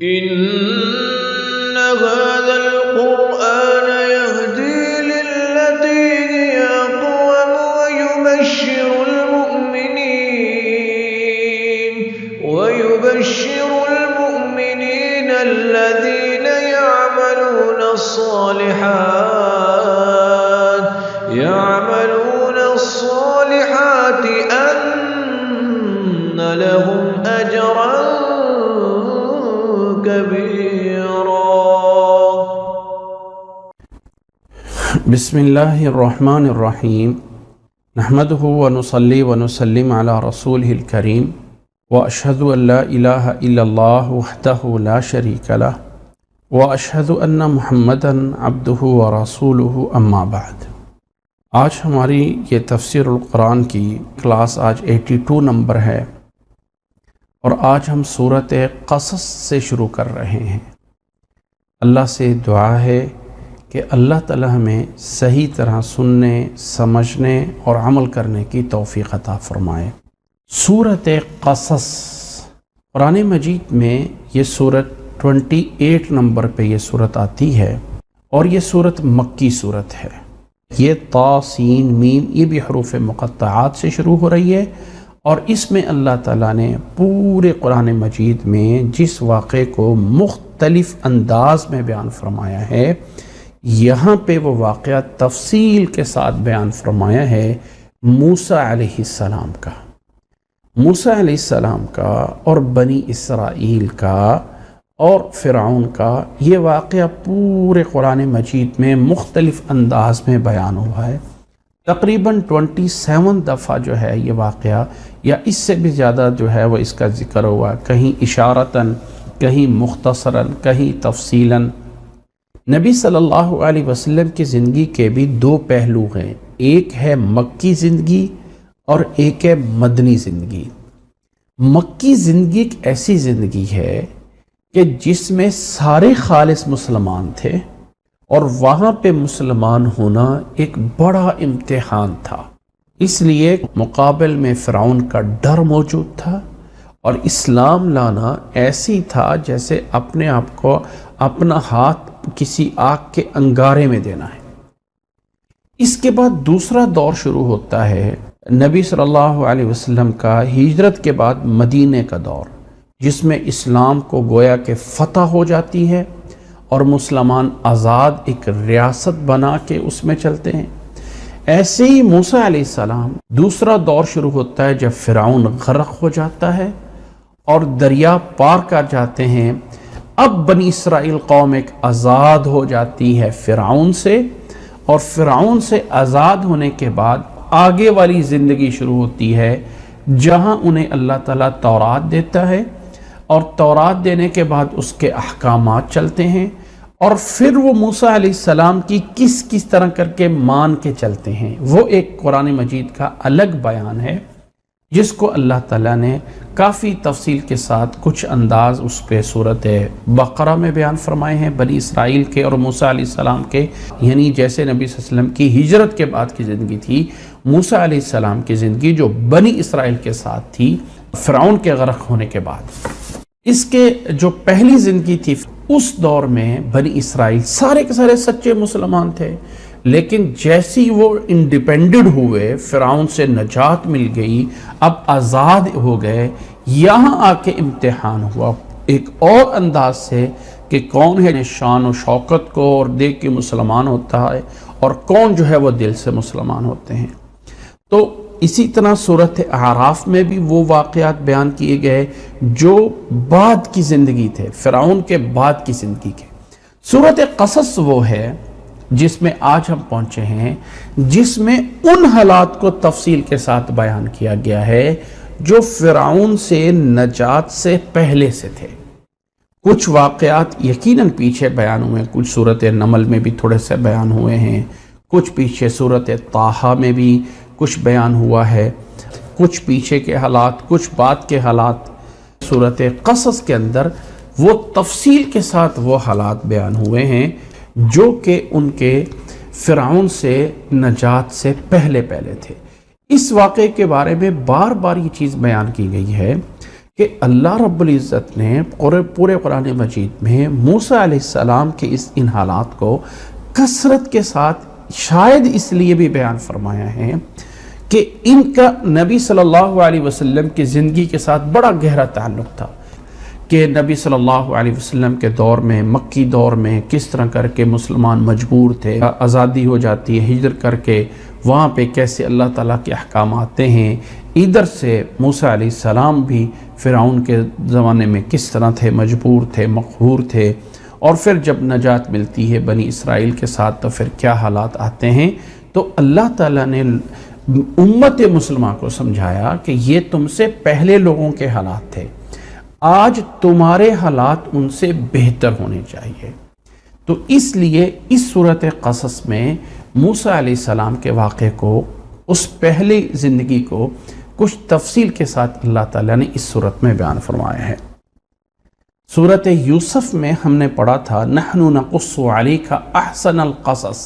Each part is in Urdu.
إن هذا القرآن يهدي للتي هي أقوم ويبشر المؤمنين الذين يعملون الصالحات أن لهم أجرا كبيرا. بسم الله الرحمن الرحيم. نحمده ونصلي ونسلم على رسوله الكريم وأشهد أن لا إله إلا الله وحده لا شريك له وأشهد أن محمدًا عبده ورسوله أما بعد. آج ہماری یہ تفسیر القرآن کی کلاس آج 82 نمبر ہے اور آج ہم سورۃ قصص سے شروع کر رہے ہیں. اللہ سے دعا ہے کہ اللہ تعالی ہمیں صحیح طرح سننے، سمجھنے اور عمل کرنے کی توفیق عطا فرمائے. سورۃ قصص قرآن مجید میں یہ سورت 28 نمبر پہ یہ سورت آتی ہے اور یہ سورت مکی سورت ہے. یہ طا سین میم یہ بھی حروف مقطعات سے شروع ہو رہی ہے اور اس میں اللہ تعالیٰ نے پورے قرآن مجید میں جس واقعے کو مختلف انداز میں بیان فرمایا ہے، یہاں پہ وہ واقعہ تفصیل کے ساتھ بیان فرمایا ہے موسیٰ علیہ السلام کا. موسیٰ علیہ السلام کا اور بنی اسرائیل کا اور فرعون کا یہ واقعہ پورے قرآن مجید میں مختلف انداز میں بیان ہوا ہے. تقریباً 27 دفعہ جو ہے یہ واقعہ یا اس سے بھی زیادہ جو ہے وہ اس کا ذکر ہوا، کہیں اشارتاً، کہیں مختصراً، کہیں تفصیلاً. نبی صلی اللہ علیہ وسلم کی زندگی کے بھی دو پہلو ہیں، ایک ہے مکی زندگی اور ایک ہے مدنی زندگی. مکی زندگی ایک ایسی زندگی ہے کہ جس میں سارے خالص مسلمان تھے اور وہاں پہ مسلمان ہونا ایک بڑا امتحان تھا. اس لیے مقابل میں فرعون کا ڈر موجود تھا اور اسلام لانا ایسی تھا جیسے اپنے آپ کو اپنا ہاتھ کسی آگ کے انگارے میں دینا ہے. اس کے بعد دوسرا دور شروع ہوتا ہے نبی صلی اللہ علیہ وسلم کا ہجرت کے بعد مدینے کا دور، جس میں اسلام کو گویا کہ فتح ہو جاتی ہے اور مسلمان آزاد ایک ریاست بنا کے اس میں چلتے ہیں. ایسے ہی موسیٰ علیہ السلام دوسرا دور شروع ہوتا ہے جب فرعون غرق ہو جاتا ہے اور دریا پار کر جاتے ہیں. اب بنی اسرائیل قوم ایک آزاد ہو جاتی ہے فرعون سے، اور فرعون سے آزاد ہونے کے بعد آگے والی زندگی شروع ہوتی ہے جہاں انہیں اللہ تعالیٰ تورات دیتا ہے اور تورات دینے کے بعد اس کے احکامات چلتے ہیں اور پھر وہ موسیٰ علیہ السلام کی کس طرح کر کے مان کے چلتے ہیں. وہ ایک قرآن مجید کا الگ بیان ہے جس کو اللہ تعالیٰ نے کافی تفصیل کے ساتھ کچھ انداز اس پہ سورۃ بقرہ میں بیان فرمائے ہیں، بنی اسرائیل کے اور موسیٰ علیہ السلام کے. یعنی جیسے نبی صلی اللہ علیہ وسلم کی ہجرت کے بعد کی زندگی تھی، موسیٰ علیہ السلام کی زندگی جو بنی اسرائیل کے ساتھ تھی فرعون کے غرق ہونے کے بعد. اس کے جو پہلی زندگی تھی اس دور میں بنی اسرائیل سارے کے سارے سچے مسلمان تھے، لیکن جیسی وہ انڈیپینڈنٹ ہوئے، فرعون سے نجات مل گئی، اب آزاد ہو گئے، یہاں آ کے امتحان ہوا ایک اور انداز سے کہ کون ہے شان و شوکت کو اور دیکھ کے مسلمان ہوتا ہے اور کون جو ہے وہ دل سے مسلمان ہوتے ہیں. تو اسی طرح سورۃ اعراف میں بھی وہ واقعات بیان کیے گئے جو بعد کی زندگی تھے، فرعون کے بعد کی زندگی کے. سورۃ قصص وہ ہے جس میں آج ہم پہنچے ہیں، جس میں ان حالات کو تفصیل کے ساتھ بیان کیا گیا ہے جو فرعون سے نجات سے پہلے سے تھے. کچھ واقعات یقیناً پیچھے بیان ہوئے، کچھ سورۃ نمل میں بھی تھوڑے سے بیان ہوئے ہیں، کچھ پیچھے سورۃ طٰہٰ میں بھی کچھ بیان ہوا ہے، کچھ پیچھے کے حالات، کچھ بعد کے حالات. سورۃ قصص کے اندر وہ تفصیل کے ساتھ وہ حالات بیان ہوئے ہیں جو کہ ان کے فرعون سے نجات سے پہلے تھے. اس واقعے کے بارے میں بار بار یہ چیز بیان کی گئی ہے کہ اللہ رب العزت نے پورے قرآن مجید میں موسیٰ علیہ السلام کے ان حالات کو کثرت کے ساتھ شاید اس لیے بھی بیان فرمایا ہے کہ ان کا نبی صلی اللہ علیہ وسلم کی زندگی کے ساتھ بڑا گہرا تعلق تھا، کہ نبی صلی اللہ علیہ وسلم کے دور میں، مکی دور میں کس طرح کر کے مسلمان مجبور تھے، آزادی ہو جاتی ہے ہجرت کر کے، وہاں پہ کیسے اللہ تعالیٰ کے احکام آتے ہیں، ادھر سے موسیٰ علیہ السلام بھی فرعون کے زمانے میں کس طرح تھے، مجبور تھے، مقہور تھے، اور پھر جب نجات ملتی ہے بنی اسرائیل کے ساتھ تو پھر کیا حالات آتے ہیں۔ تو اللہ تعالیٰ نے امت مسلمہ کو سمجھایا کہ یہ تم سے پہلے لوگوں کے حالات تھے، آج تمہارے حالات ان سے بہتر ہونے چاہیے۔ تو اس لیے اس صورت قصص میں موسیٰ علیہ السلام کے واقعے کو، اس پہلی زندگی کو کچھ تفصیل کے ساتھ اللہ تعالیٰ نے اس صورت میں بیان فرمایا ہے۔ سورت یوسف میں ہم نے پڑھا تھا نحن نقص علیک احسن القصص،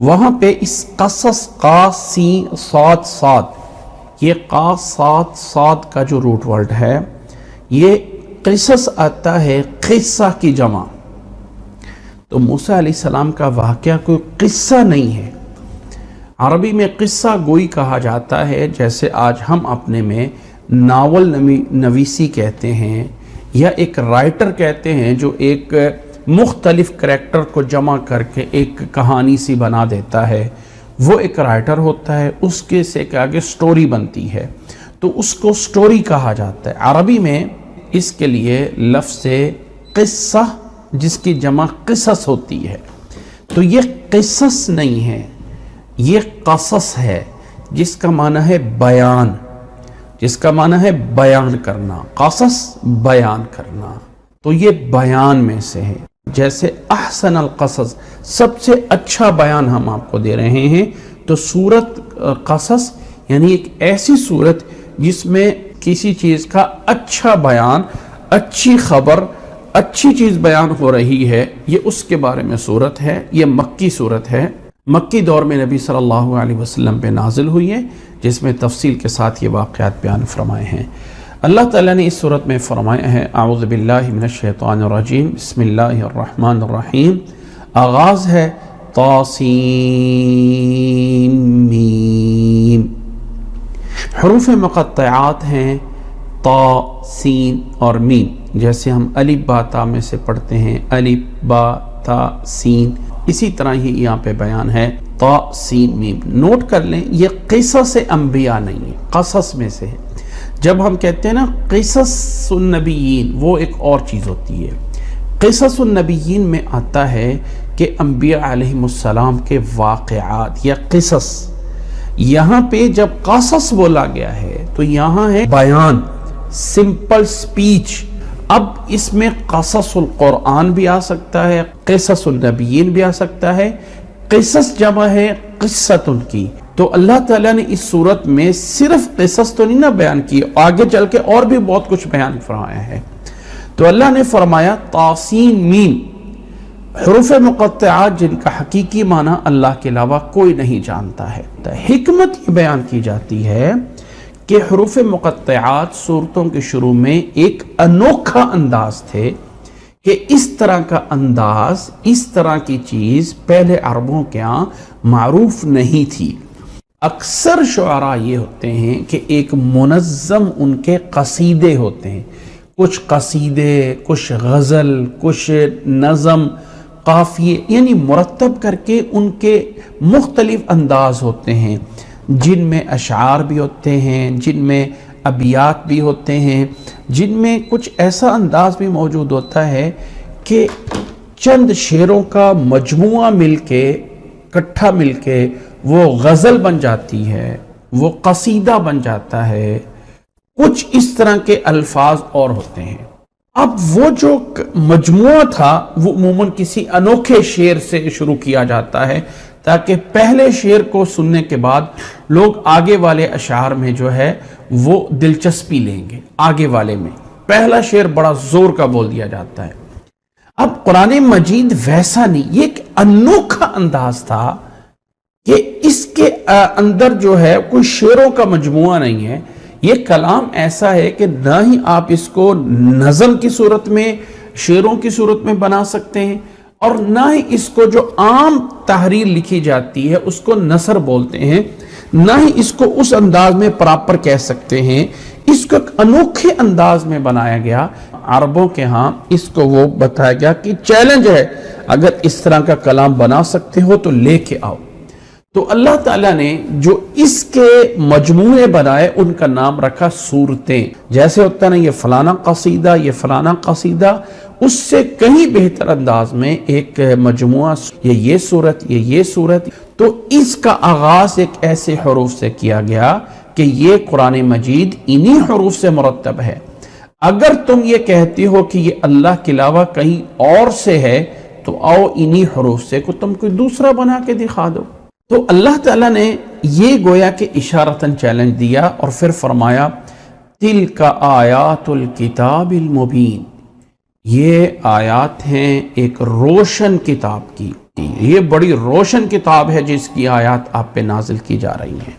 وہاں پہ اس قصص قاف سین صاد صاد، یہ قاف صاد صاد کا جو روٹ ورڈ ہے، یہ قصص آتا ہے قصہ کی جمع۔ تو موسیٰ علیہ السلام کا واقعہ کوئی قصہ نہیں ہے۔ عربی میں قصہ گوئی کہا جاتا ہے، جیسے آج ہم اپنے میں ناول نویسی کہتے ہیں، یا ایک رائٹر کہتے ہیں جو ایک مختلف کریکٹر کو جمع کر کے ایک کہانی سی بنا دیتا ہے، وہ ایک رائٹر ہوتا ہے، اس کے سے آگے سٹوری بنتی ہے، تو اس کو سٹوری کہا جاتا ہے۔ عربی میں اس کے لیے لفظ قصہ، جس کی جمع قصص ہوتی ہے، تو یہ قصص نہیں ہے، یہ قصص ہے، جس کا معنی ہے بیان، جس کا معنی ہے بیان کرنا، قصص بیان کرنا، تو یہ بیان میں سے ہے۔ جیسے احسن القصص، سب سے اچھا بیان ہم آپ کو دے رہے ہیں، تو سورت قصص یعنی ایک ایسی سورت جس میں کسی چیز کا اچھا بیان، اچھی خبر، اچھی چیز بیان ہو رہی ہے، یہ اس کے بارے میں سورت ہے۔ یہ مکی سورت ہے، مکی دور میں نبی صلی اللہ علیہ وسلم پہ نازل ہوئی ہے، جس میں تفصیل کے ساتھ یہ واقعات بیان فرمائے ہیں۔ اللہ تعالیٰ نے اس صورت میں فرمایا ہے اعوذ باللہ من الشیطان الرجیم، بسم اللہ الرحمن الرحیم۔ آغاز ہے طاسین میم، حروف مقطعات ہیں طا، سین اور میم، جیسے ہم الف با تا میں سے پڑھتے ہیں الف با تا سین، اسی طرح ہی یہاں پہ بیان ہے طا سین میم۔ نوٹ کر لیں یہ قصص انبیاء نہیں ہے، قصص میں سے ہے۔ جب ہم کہتے ہیں نا قصص النبیین، وہ ایک اور چیز ہوتی ہے۔ قصص النبیین میں آتا ہے کہ انبیاء علیہ السلام کے واقعات یا قصص، یہاں پہ جب قصص بولا گیا ہے تو یہاں ہے بیان، سمپل سپیچ۔ اب اس میں قصص القرآن بھی آ سکتا ہے، قصص النبیین بھی آ سکتا ہے، قصص جمع ہے قصت ان کی۔ تو اللہ تعالیٰ نے اس صورت میں صرف قصص تو نہیں نہ بیان کی، آگے چل کے اور بھی بہت کچھ بیان فرمایا ہے۔ تو اللہ نے فرمایا طاسین میم، حروف مقطعات جن کا حقیقی معنی اللہ کے علاوہ کوئی نہیں جانتا ہے۔ تو حکمت یہ بیان کی جاتی ہے کہ حروف مقطعات صورتوں کے شروع میں ایک انوکھا انداز تھے، کہ اس طرح کا انداز، اس طرح کی چیز پہلے عربوں کے ہاں معروف نہیں تھی۔ اکثر شعراء یہ ہوتے ہیں کہ ایک منظم ان کے قصیدے ہوتے ہیں، کچھ قصیدے، کچھ غزل، کچھ نظم، قافیے، یعنی مرتب کر کے ان کے مختلف انداز ہوتے ہیں، جن میں اشعار بھی ہوتے ہیں، جن میں ابیات بھی ہوتے ہیں، جن میں کچھ ایسا انداز بھی موجود ہوتا ہے کہ چند شعروں کا مجموعہ مل کے، اکٹھا مل کے وہ غزل بن جاتی ہے، وہ قصیدہ بن جاتا ہے، کچھ اس طرح کے الفاظ اور ہوتے ہیں۔ اب وہ جو مجموعہ تھا وہ عموماً کسی انوکھے شعر سے شروع کیا جاتا ہے، تاکہ پہلے شعر کو سننے کے بعد لوگ آگے والے اشعار میں جو ہے وہ دلچسپی لیں گے۔ آگے والے میں پہلا شعر بڑا زور کا بول دیا جاتا ہے۔ اب قرآن مجید ویسا نہیں، یہ ایک انوکھا انداز تھا کہ اس کے اندر جو ہے کوئی شعروں کا مجموعہ نہیں ہے، یہ کلام ایسا ہے کہ نہ ہی آپ اس کو نظم کی صورت میں، شعروں کی صورت میں بنا سکتے ہیں، اور نہ ہی اس کو جو عام تحریر لکھی جاتی ہے اس کو نثر بولتے ہیں، نہ ہی اس کو اس انداز میں پراپر کہہ سکتے ہیں۔ اس کو ایک انوکھے انداز میں بنایا گیا۔ عربوں کے ہاں اس کو وہ بتایا گیا کہ چیلنج ہے، اگر اس طرح کا کلام بنا سکتے ہو تو لے کے آؤ۔ تو اللہ تعالیٰ نے جو اس کے مجموعے بنائے ان کا نام رکھا سورتیں۔ جیسے ہوتا ہے نا یہ فلانا قصیدہ، یہ فلانا قصیدہ، اس سے کہیں بہتر انداز میں ایک مجموعہ، یہ سورت، یہ سورت۔ تو اس کا آغاز ایک ایسے حروف سے کیا گیا کہ یہ قرآن مجید انہی حروف سے مرتب ہے۔ اگر تم یہ کہتی ہو کہ یہ اللہ کے علاوہ کہیں اور سے ہے تو آؤ انہی حروف سے کو تم کوئی دوسرا بنا کے دکھا دو۔ تو اللہ تعالیٰ نے یہ گویا کہ اشارتاً چیلنج دیا اور پھر فرمایا تِلْکَ آیات الکتاب المبین، یہ آیات ہیں ایک روشن کتاب کی، یہ بڑی روشن کتاب ہے جس کی آیات آپ پہ نازل کی جا رہی ہیں۔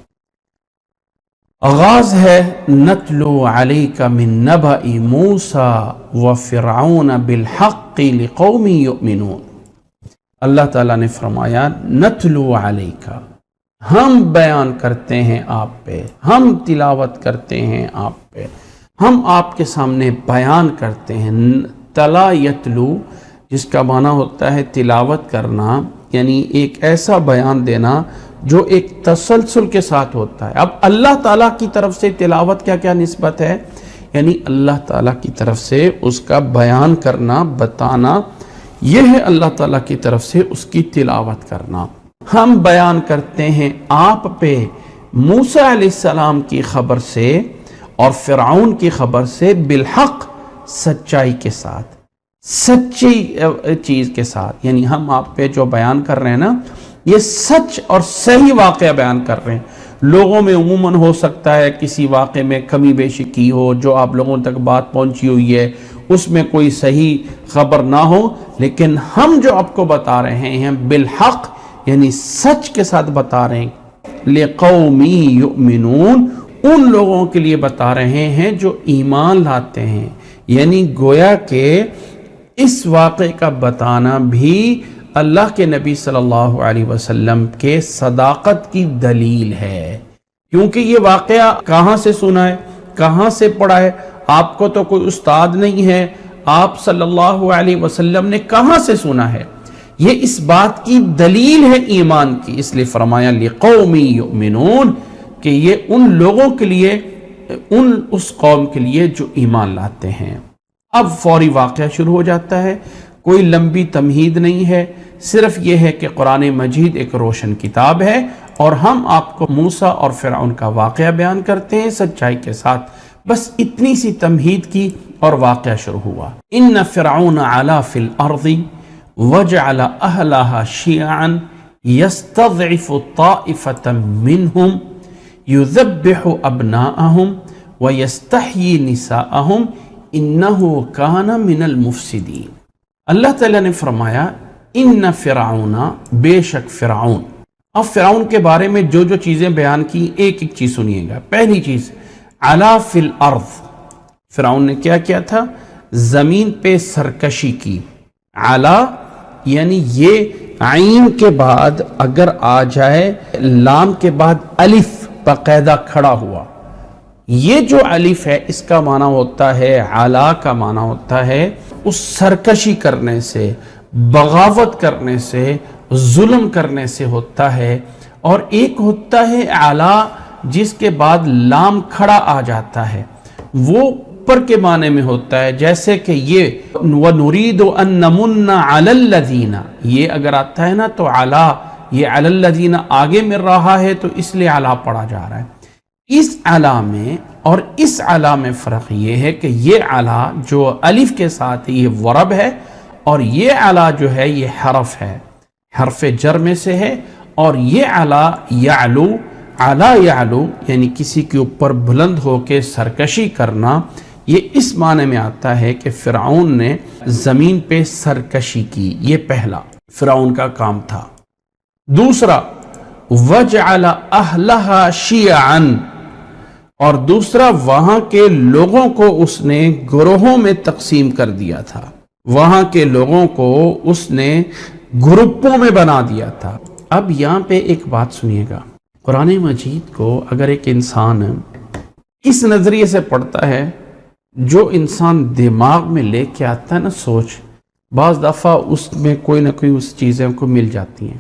آغاز ہے نتلو علیک من نبأ موسیٰ وفرعون بالحق لقوم یؤمنون۔ اللہ تعالیٰ نے فرمایا نتلو علیک، ہم بیان کرتے ہیں آپ پہ، ہم تلاوت کرتے ہیں آپ پہ، ہم آپ کے سامنے بیان کرتے ہیں۔ تلا یتلو جس کا معنی ہوتا ہے تلاوت کرنا، یعنی ایک ایسا بیان دینا جو ایک تسلسل کے ساتھ ہوتا ہے۔ اب اللہ تعالیٰ کی طرف سے تلاوت کیا نسبت ہے؟ یعنی اللہ تعالیٰ کی طرف سے اس کا بیان کرنا، بتانا، یہ ہے اللہ تعالیٰ کی طرف سے اس کی تلاوت کرنا۔ ہم بیان کرتے ہیں آپ پہ موسیٰ علیہ السلام کی خبر سے اور فرعون کی خبر سے بالحق، سچائی کے ساتھ، سچی چیز کے ساتھ۔ یعنی ہم آپ پہ جو بیان کر رہے ہیں نا، یہ سچ اور صحیح واقعہ بیان کر رہے ہیں۔ لوگوں میں عموماً ہو سکتا ہے کسی واقعے میں کمی بیشی کی ہو، جو آپ لوگوں تک بات پہنچی ہوئی ہے اس میں کوئی صحیح خبر نہ ہو، لیکن ہم جو آپ کو بتا رہے ہیں بالحق، یعنی سچ کے ساتھ بتا رہے ہیں۔ لِقَوْمِ یُؤْمِنُونَ، ان لوگوں کے لیے بتا رہے ہیں جو ایمان لاتے ہیں۔ یعنی گویا کہ اس واقعے کا بتانا بھی اللہ کے نبی صلی اللہ علیہ وسلم کے صداقت کی دلیل ہے، کیونکہ یہ واقعہ کہاں سے سنا ہے، کہاں سے پڑھا ہے؟ آپ کو تو کوئی استاد نہیں ہے، آپ صلی اللہ علیہ وسلم نے کہاں سے سنا ہے؟ یہ اس بات کی دلیل ہے ایمان کی، اس لیے فرمایا لِقَوْمِ یُؤْمِنُونَ کہ یہ ان لوگوں کے لیے، اس قوم کے لیے جو ایمان لاتے ہیں۔ اب فوری واقعہ شروع ہو جاتا ہے، کوئی لمبی تمہید نہیں ہے، صرف یہ ہے کہ قرآن مجید ایک روشن کتاب ہے اور ہم آپ کو موسیٰ اور فرعون کا واقعہ بیان کرتے ہیں سچائی کے ساتھ۔ بس اتنی سی تمہید کی اور واقعہ شروع ہوا۔ ان فرعون علا فی الارض وجعل اہلہا شیعا یستضعف طائفۃ منہم یذبح ابناءہم ویستحیی نساءہم انہ کان من المفسدین۔ اللہ تعالیٰ نے فرمایا ان فرعون، بے شک فرعون۔ اب فرعون کے بارے میں جو جو چیزیں بیان کی ایک ایک چیز سنیے گا۔ پہلی چیز علا فی الارض، فرعون نے کیا کیا تھا؟ زمین پہ سرکشی کی۔ علا یعنی یہ عین کے بعد اگر آ جائے لام کے بعد الف باقاعدہ کھڑا ہوا، یہ جو الف ہے اس کا معنی ہوتا ہے، علا کا معنی ہوتا ہے اس سرکشی کرنے سے، بغاوت کرنے سے، ظلم کرنے سے ہوتا ہے۔ اور ایک ہوتا ہے علا جس کے بعد لام کھڑا آ جاتا ہے، وہ اوپر کے معنی میں ہوتا ہے، جیسے کہ یہ وَنُرِيدُ أَن نَّمُنَّ عَلَى الَّذِينَ، یہ اگر آتا ہے نا تو علا، یہ عَلَى الَّذِينَ آگے مل رہا ہے تو اس لیے علا پڑھا جا رہا ہے۔ اس علا میں اور اس علا میں فرق یہ ہے کہ یہ علا جو الف کے ساتھ یہ ورب ہے، اور یہ علا جو ہے یہ حرف ہے، حرف جر میں سے ہے۔ اور یہ علا یعلو، علا یعلو یعنی کسی کے اوپر بلند ہو کے سرکشی کرنا، یہ اس معنی میں آتا ہے کہ فرعون نے زمین پہ سرکشی کی۔ یہ پہلا فرعون کا کام تھا۔ دوسرا وَجْعَلَ أَهْلَهَا شِيَعًا، اور دوسرا وہاں کے لوگوں کو اس نے گروہوں میں تقسیم کر دیا تھا، وہاں کے لوگوں کو اس نے گروپوں میں بنا دیا تھا۔ اب یہاں پہ ایک بات سنیے گا، قرآن مجید کو اگر ایک انسان اس نظریے سے پڑھتا ہے، جو انسان دماغ میں لے کے آتا ہے نا سوچ، بعض دفعہ اس میں کوئی نہ کوئی اس چیزیں کو مل جاتی ہیں۔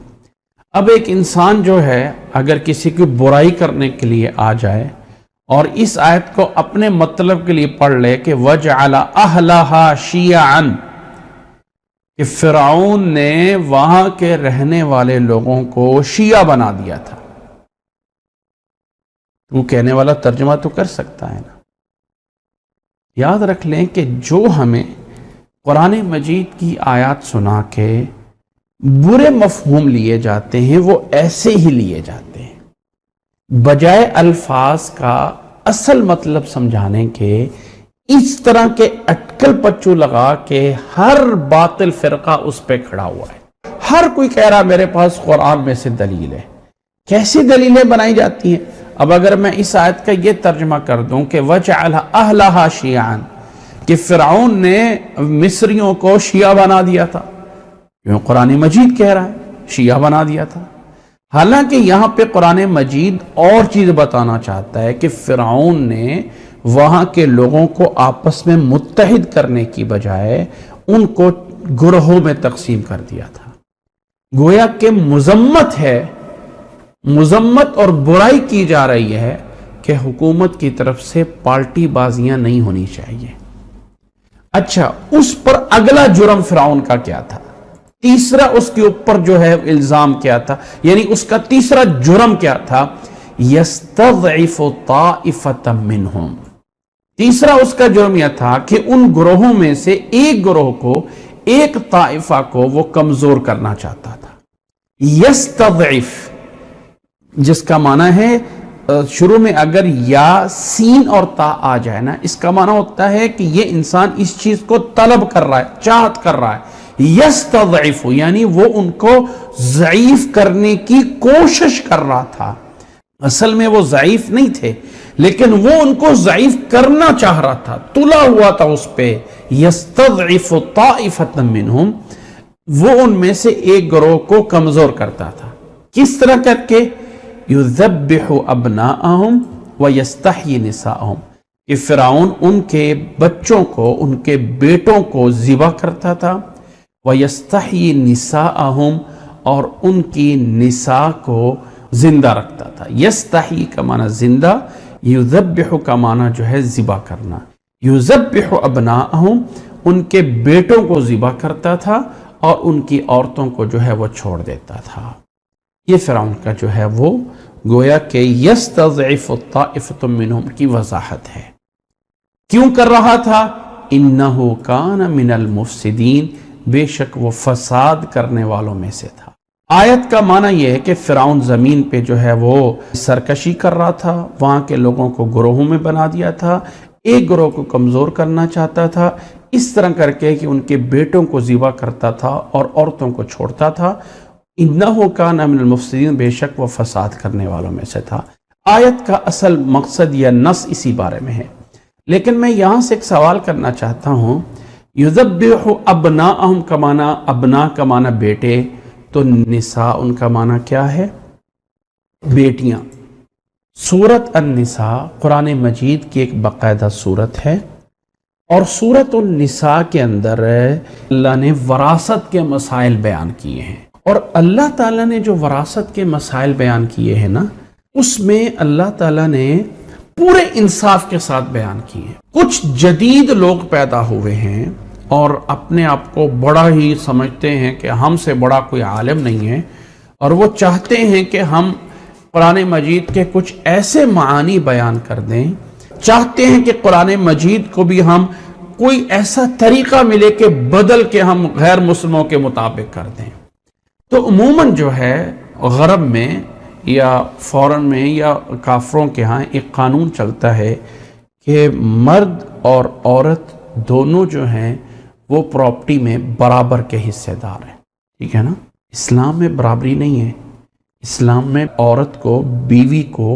اب ایک انسان جو ہے اگر کسی کی برائی کرنے کے لیے آ جائے اور اس آیت کو اپنے مطلب کے لیے پڑھ لے کہ وَجْعَلَ أَهْلَهَا شِيَعًا، کہ فرعون نے وہاں کے رہنے والے لوگوں کو شیعہ بنا دیا تھا، وہ کہنے والا ترجمہ تو کر سکتا ہے نا۔ یاد رکھ لیں کہ جو ہمیں قرآن مجید کی آیات سنا کے برے مفہوم لیے جاتے ہیں وہ ایسے ہی لیے جاتے ہیں، بجائے الفاظ کا اصل مطلب سمجھانے کے اس طرح کے اٹکل پچو لگا کے ہر باطل فرقہ اس پہ کھڑا ہوا ہے۔ ہر کوئی کہہ رہا میرے پاس قرآن میں سے دلیل ہے۔ کیسی دلیلیں بنائی جاتی ہیں؟ اب اگر میں اس آیت کا یہ ترجمہ کر دوں کہ وَجَعَلَ أَهْلَهَا شِيَعًا، کہ فرعون نے مصریوں کو شیعہ بنا دیا تھا، کیوں قرآن مجید کہہ رہا ہے شیعہ بنا دیا تھا۔ حالانکہ یہاں پہ قرآن مجید اور چیز بتانا چاہتا ہے کہ فرعون نے وہاں کے لوگوں کو آپس میں متحد کرنے کی بجائے ان کو گروہوں میں تقسیم کر دیا تھا۔ گویا کہ مذمت ہے، مذمت اور برائی کی جا رہی ہے کہ حکومت کی طرف سے پارٹی بازیاں نہیں ہونی چاہیے۔ اچھا، اس پر اگلا جرم فرعون کا کیا تھا؟ تیسرا اس کے اوپر جو ہے الزام کیا تھا، یعنی اس کا تیسرا جرم کیا تھا؟ یستضعف طائفة منہم، تیسرا اس کا جرم یہ تھا کہ ان گروہوں میں سے ایک گروہ کو، ایک طائفہ کو وہ کمزور کرنا چاہتا تھا۔ یستضعف جس کا معنی ہے شروع میں اگر یا سین اور تا آ جائے نا، اس کا معنی ہوتا ہے کہ یہ انسان اس چیز کو طلب کر رہا ہے، چاہت کر رہا ہے۔ یستضعف یعنی وہ ان کو ضعیف کرنے کی کوشش کر رہا تھا، اصل میں وہ ضعیف نہیں تھے لیکن وہ ان کو ضعیف کرنا چاہ رہا تھا، تلا ہوا تھا اس پہ۔ یستضعف طائفة منہم، وہ ان میں سے ایک گروہ کو کمزور کرتا تھا۔ کس طرح کر کے؟ یذبح ابناءہم ویستحیی نساءہم، کہ فرعون ان کے بچوں کو، ان کے بیٹوں کو ذبح کرتا تھا، ویستحیی نساءہم، اور ان کی نساء کو زندہ رکھتا تھا۔ یستحیی کا معنی زندہ، یذبح کا معنی جو ہے ذبح کرنا۔ یذبح ابناءہم، ان کے بیٹوں کو ذبح کرتا تھا اور ان کی عورتوں کو جو ہے وہ چھوڑ دیتا تھا۔ یہ فرعون کا جو ہے وہ گویا کہ یستضعف طائفۃ منہم کی وضاحت ہے۔ کیوں کر رہا تھا؟ انہ کان من المفسدین، بے شک وہ فساد کرنے والوں میں سے تھا۔ آیت کا معنی یہ ہے کہ فرعون زمین پہ جو ہے وہ سرکشی کر رہا تھا، وہاں کے لوگوں کو گروہوں میں بنا دیا تھا، ایک گروہ کو کمزور کرنا چاہتا تھا، اس طرح کر کے کہ ان کے بیٹوں کو ذبح کرتا تھا اور عورتوں کو چھوڑتا تھا۔ انہ کان من المفسدین، بے شک وہ فساد کرنے والوں میں سے تھا۔ آیت کا اصل مقصد یا نص اسی بارے میں ہے، لیکن میں یہاں سے ایک سوال کرنا چاہتا ہوں۔ یذبح ابناءہم کا معنی، ابنا کا معنی بیٹے، تو نساء ان کا معنی کیا ہے؟ بیٹیاں۔ سورۃ النساء قرآن مجید کی ایک باقاعدہ سورت ہے، اور سورۃ النساء کے اندر اللہ نے وراثت کے مسائل بیان کیے ہیں، اور اللہ تعالیٰ نے جو وراثت کے مسائل بیان کیے ہیں نا، اس میں اللہ تعالیٰ نے پورے انصاف کے ساتھ بیان کیے ہیں۔ کچھ جدید لوگ پیدا ہوئے ہیں اور اپنے آپ کو بڑا ہی سمجھتے ہیں کہ ہم سے بڑا کوئی عالم نہیں ہے، اور وہ چاہتے ہیں کہ ہم قرآن مجید کے کچھ ایسے معانی بیان کر دیں، چاہتے ہیں کہ قرآن مجید کو بھی ہم کوئی ایسا طریقہ ملے کہ بدل کے ہم غیر مسلموں کے مطابق کر دیں۔ تو عموماً جو ہے غرب میں یا فورن میں یا کافروں کے ہاں ایک قانون چلتا ہے کہ مرد اور عورت دونوں جو ہیں وہ پراپرٹی میں برابر کے حصے دار ہیں، ٹھیک ہے نا؟ اسلام میں برابری نہیں ہے۔ اسلام میں عورت کو، بیوی کو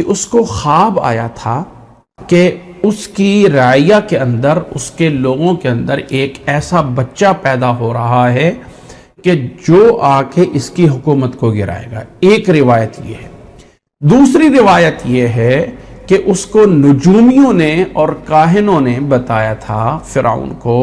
کہ اس کو خواب آیا تھا کہ اس کی رعیہ کے اندر، اس کے لوگوں کے اندر ایک ایسا بچہ پیدا ہو رہا ہے کہ جو آ کے اس کی حکومت کو گرائے گا۔ ایک روایت یہ ہے۔ دوسری روایت یہ ہے کہ اس کو نجومیوں نے اور کاہنوں نے بتایا تھا فرعون کو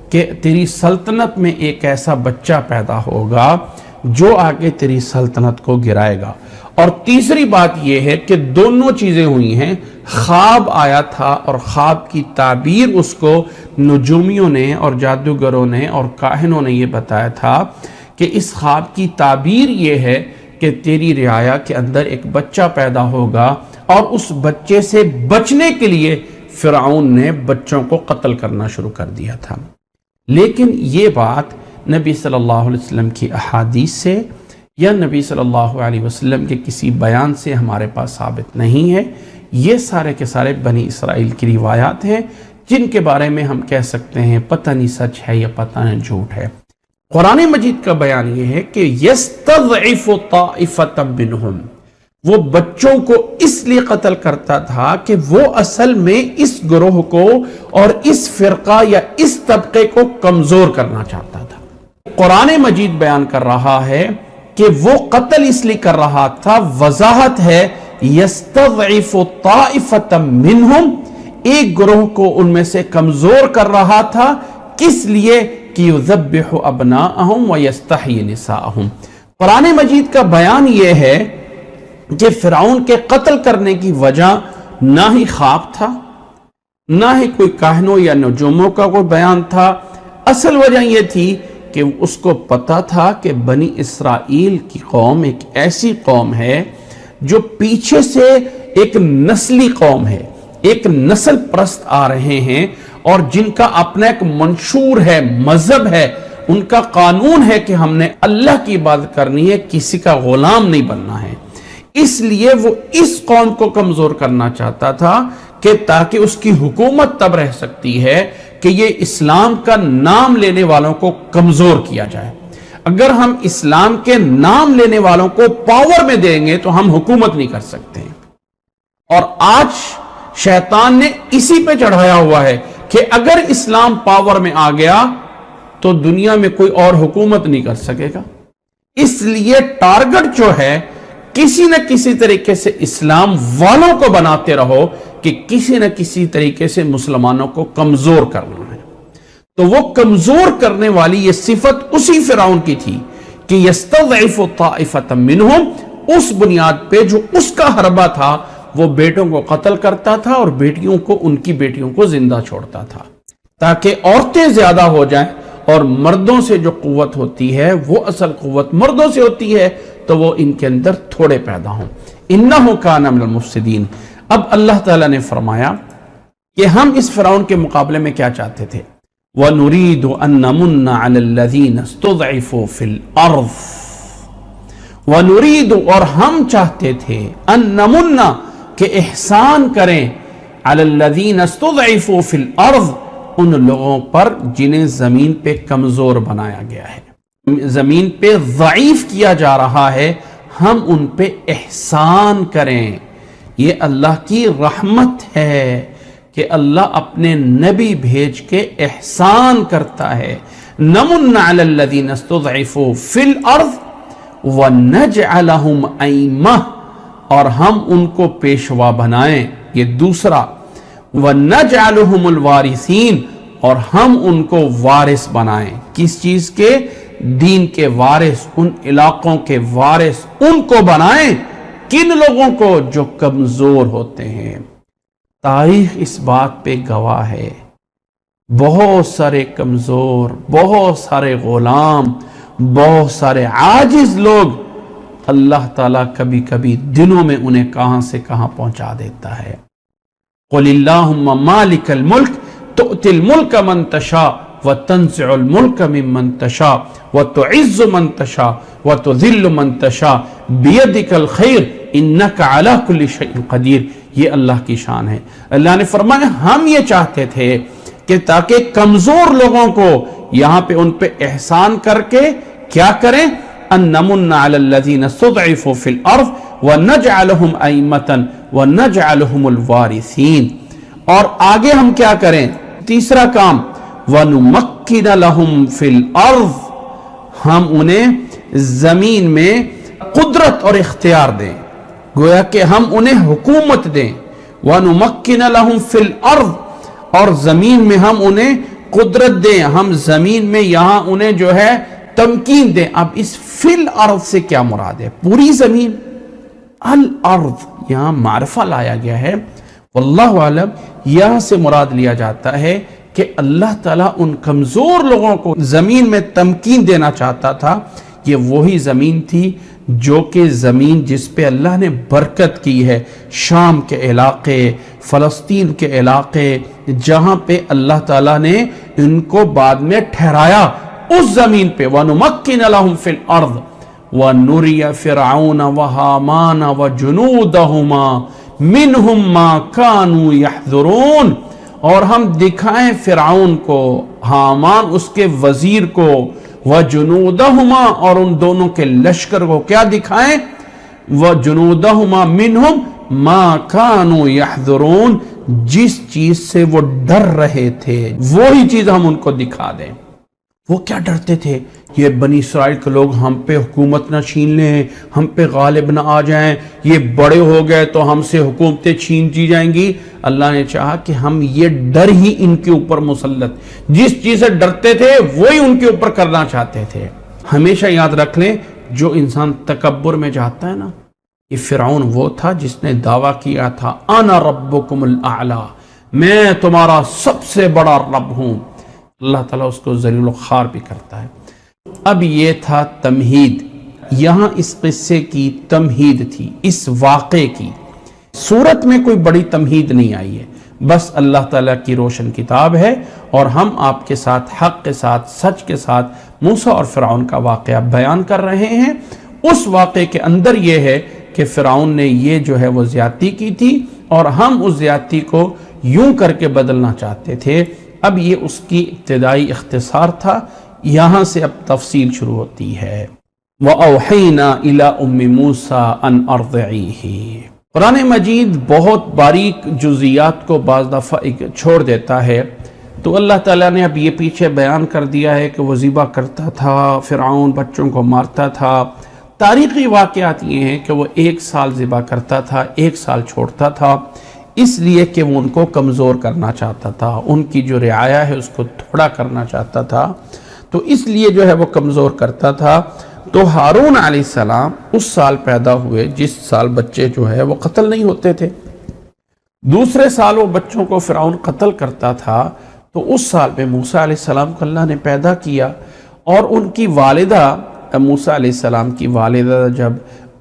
کہ تیری سلطنت میں ایک ایسا بچہ پیدا ہوگا جو آگے تیری سلطنت کو گرائے گا۔ اور تیسری بات یہ ہے کہ دونوں چیزیں ہوئی ہیں، خواب آیا تھا اور خواب کی تعبیر اس کو نجومیوں نے اور جادوگروں نے اور کاہنوں نے یہ بتایا تھا کہ اس خواب کی تعبیر یہ ہے کہ تیری رعایا کے اندر ایک بچہ پیدا ہوگا، اور اس بچے سے بچنے کے لیے فرعون نے بچوں کو قتل کرنا شروع کر دیا تھا۔ لیکن یہ بات نبی صلی اللہ علیہ وسلم کی احادیث سے یا نبی صلی اللہ علیہ وسلم کے کسی بیان سے ہمارے پاس ثابت نہیں ہے۔ یہ سارے کے سارے بنی اسرائیل کی روایات ہیں جن کے بارے میں ہم کہہ سکتے ہیں پتہ نہیں سچ ہے یا پتہ نہیں جھوٹ ہے۔ قرآن مجید کا بیان یہ ہے کہ یستضعف طائفۃ منہم، وہ بچوں کو اس لیے قتل کرتا تھا کہ وہ اصل میں اس گروہ کو اور اس فرقہ یا اس طبقے کو کمزور کرنا چاہتا تھا۔ قرآن مجید بیان کر رہا ہے کہ وہ قتل اس لیے کر رہا تھا، وضاحت ہے یستضعف طائفۃ منہم، ایک گروہ کو ان میں سے کمزور کر رہا تھا، کس لیے کہ یذبح ابناءہم ویستحیی نساءہم۔ قرآن مجید کا بیان یہ ہے کہ فرعون کے قتل کرنے کی وجہ نہ ہی خواب تھا، نہ ہی کوئی کاہنوں یا نجوموں کا کوئی بیان تھا، اصل وجہ یہ تھی کہ اس کو پتا تھا کہ بنی اسرائیل کی قوم ایک ایسی قوم ہے جو پیچھے سے ایک نسلی قوم ہے، ایک نسل پرست آ رہے ہیں، اور جن کا اپنا ایک منشور ہے، مذہب ہے، ان کا قانون ہے کہ ہم نے اللہ کی عبادت کرنی ہے، کسی کا غلام نہیں بننا ہے۔ اس لیے وہ اس قوم کو کمزور کرنا چاہتا تھا کہ تاکہ اس کی حکومت تب رہ سکتی ہے کہ یہ اسلام کا نام لینے والوں کو کمزور کیا جائے۔ اگر ہم اسلام کے نام لینے والوں کو پاور میں دیں گے تو ہم حکومت نہیں کر سکتے۔ اور آج شیطان نے اسی پہ چڑھایا ہوا ہے کہ اگر اسلام پاور میں آ گیا تو دنیا میں کوئی اور حکومت نہیں کر سکے گا۔ اس لیے ٹارگٹ جو ہے کسی نہ کسی طریقے سے اسلام والوں کو بناتے رہو کہ کسی نہ کسی طریقے سے مسلمانوں کو کمزور کرنا ہے۔ تو وہ کمزور کرنے والی یہ صفت اسی فرعون کی تھی کہ یستضعف طائفۃ منہم، اس بنیاد پہ جو اس کا حربہ تھا وہ بیٹوں کو قتل کرتا تھا اور بیٹیوں کو، ان کی بیٹیوں کو زندہ چھوڑتا تھا تاکہ عورتیں زیادہ ہو جائیں، اور مردوں سے جو قوت ہوتی ہے وہ اصل قوت مردوں سے ہوتی ہے تو وہ ان کے اندر تھوڑے پیدا ہوں۔ انہ کان من المفسدین۔ اب اللہ تعالیٰ نے فرمایا کہ ہم اس فرعون کے مقابلے میں کیا چاہتے تھے؟ وَنُرِيدُ أَن نَّمُنَّ عَلَى الَّذِينَ اسْتُضْعِفُوا فِي الْأَرْضِ، وَنُرِيدُ، اور ہم چاہتے تھے، أَن نَّمُنَّ، کہ احسان کریں، عَلَى الَّذِينَ اسْتُضْعِفُوا فِي الْأَرْضِ، ان لوگوں پر جنہیں زمین پہ کمزور بنایا گیا ہے، زمین پہ ضعیف کیا جا رہا ہے، ہم ان پہ احسان کریں۔ یہ اللہ کی رحمت ہے کہ اللہ اپنے نبی بھیج کے احسان کرتا ہے۔ نمن علی الذین استضعفوا فی الارض ونجعلہم ائمہ، اور ہم ان کو پیشوا بنائیں، یہ دوسرا، ونجعلہم الوارثین، اور ہم ان کو وارث بنائیں۔ کس چیز کے؟ دین کے وارث، ان علاقوں کے وارث ان کو بنائیں۔ کن لوگوں کو؟ جو کمزور ہوتے ہیں۔ تاریخ اس بات پہ گواہ ہے، بہت سارے کمزور، بہت سارے غلام، بہت سارے عاجز لوگ اللہ تعالیٰ کبھی کبھی دنوں میں انہیں کہاں سے کہاں پہنچا دیتا ہے۔ قل اللہم مالک الملک تؤتی الملک من تشاء وتنزع الملک ممن تشاء وتعز من تشاء وتذل من تشاء بیدک الخیر انک علی کل شیء قدیر۔ یہ اللہ کی شان ہے۔ اللہ نے فرمایا ہم یہ چاہتے تھے کہ تاکہ کمزور لوگوں کو یہاں پہ ان پہ احسان کر کے کیا کریں؟ ان نمن علی الذین استضعفوا فی الارض وَنَجْعَلُهُمْ أَئِمَّةً وَنَجْعَلُهُمُ الْوَارِثِينَ، اور آگے ہم کیا کریں؟ تیسرا کام، وَنُمَكِّنَ لَهُمْ فِي الْأَرْضِ، ہم انہیں زمین میں قدرت اور اختیار دیں، گویا کہ ہم انہیں حکومت دیں۔ وَنُمَكِّنَ لَهُمْ فِي الْأَرْضِ، اور زمین میں ہم انہیں قدرت دیں، ہم زمین میں یہاں انہیں جو ہے تمکین دیں۔ اب اس فی الارض سے کیا مراد ہے؟ پوری زمین، الارض یہاں معرفہ لایا گیا ہے، واللہ عالم یہاں سے مراد لیا جاتا ہے کہ اللہ تعالیٰ ان کمزور لوگوں کو زمین میں تمکین دینا چاہتا تھا۔ یہ وہی زمین تھی جو کہ زمین جس پہ اللہ نے برکت کی ہے، شام کے علاقے، فلسطین کے علاقے، جہاں پہ اللہ تعالیٰ نے ان کو بعد میں ٹھہرایا، اس زمین پہ وَنُمَكِّنَ لَهُمْ فِي الْأَرْضِ وَنُرِيَ فِرْعَوْنَ وَهَامَانَ وَجُنُودَهُمَا مِنْهُمْ مَا كَانُوا يَحْذُرُونَ، اور ہم دکھائیں فرعون کو، حامان اس کے وزیر کو، وَجُنُودَهُمَا اور ان دونوں کے لشکر کو کیا دکھائیں؟ وَجُنُودَهُمَا مِنْهُمْ مَا كَانُوا يَحْذُرُونَ، جس چیز سے وہ ڈر رہے تھے وہی چیز ہم ان کو دکھا دیں۔ وہ کیا ڈرتے تھے؟ یہ بنی اسرائیل کے لوگ ہم پہ حکومت نہ چھین لیں، ہم پہ غالب نہ آ جائیں، یہ بڑے ہو گئے تو ہم سے حکومتیں چھین جی جائیں گی۔ اللہ نے چاہا کہ ہم یہ ڈر ہی ان کے اوپر مسلط، جس چیز سے ڈرتے تھے وہی ان کے اوپر کرنا چاہتے تھے۔ ہمیشہ یاد رکھ لیں، جو انسان تکبر میں جاتا ہے نا، یہ فرعون وہ تھا جس نے دعویٰ کیا تھا انا ربکم الاعلی، میں تمہارا سب سے بڑا رب ہوں۔ اللہ تعالیٰ اس کو ذلیل و خوار بھی کرتا ہے۔ اب یہ تھا تمہید، یہاں اس قصے کی تمہید تھی، اس واقعے کی۔ سورت میں کوئی بڑی تمہید نہیں آئی ہے، بس اللہ تعالیٰ کی روشن کتاب ہے، اور ہم آپ کے ساتھ حق کے ساتھ، سچ کے ساتھ موسیٰ اور فرعون کا واقعہ بیان کر رہے ہیں۔ اس واقعے کے اندر یہ ہے کہ فرعون نے یہ جو ہے وہ زیادتی کی تھی، اور ہم اس زیادتی کو یوں کر کے بدلنا چاہتے تھے۔ اب یہ اس کی ابتدائی اختصار تھا، یہاں سے اب تفصیل شروع ہوتی ہے۔ وَأَوْحَيْنَا إِلَىٰ أُمِّ مُوسَىٰ أَنْ أَرْضِعِيهِ، قرآن مجید بہت باریک جزیات کو بعض دفعہ چھوڑ دیتا ہے، تو اللہ تعالیٰ نے اب یہ پیچھے بیان کر دیا ہے کہ وہ ذبح کرتا تھا، فرعون بچوں کو مارتا تھا۔ تاریخی واقعات یہ ہیں کہ وہ 1 سال ذبح کرتا تھا، 1 سال چھوڑتا تھا، اس لیے کہ وہ ان کو کمزور کرنا چاہتا تھا، ان کی جو رعایا ہے اس کو تھوڑا کرنا چاہتا تھا، تو اس لیے جو ہے وہ کمزور کرتا تھا۔ تو ہارون علیہ السلام اس سال پیدا ہوئے جس سال بچے جو ہے وہ قتل نہیں ہوتے تھے، دوسرے سال وہ بچوں کو فرعون قتل کرتا تھا، تو اس سال میں موسیٰ علیہ السلام کو اللہ نے پیدا کیا، اور ان کی والدہ موسیٰ علیہ السلام کی والدہ جب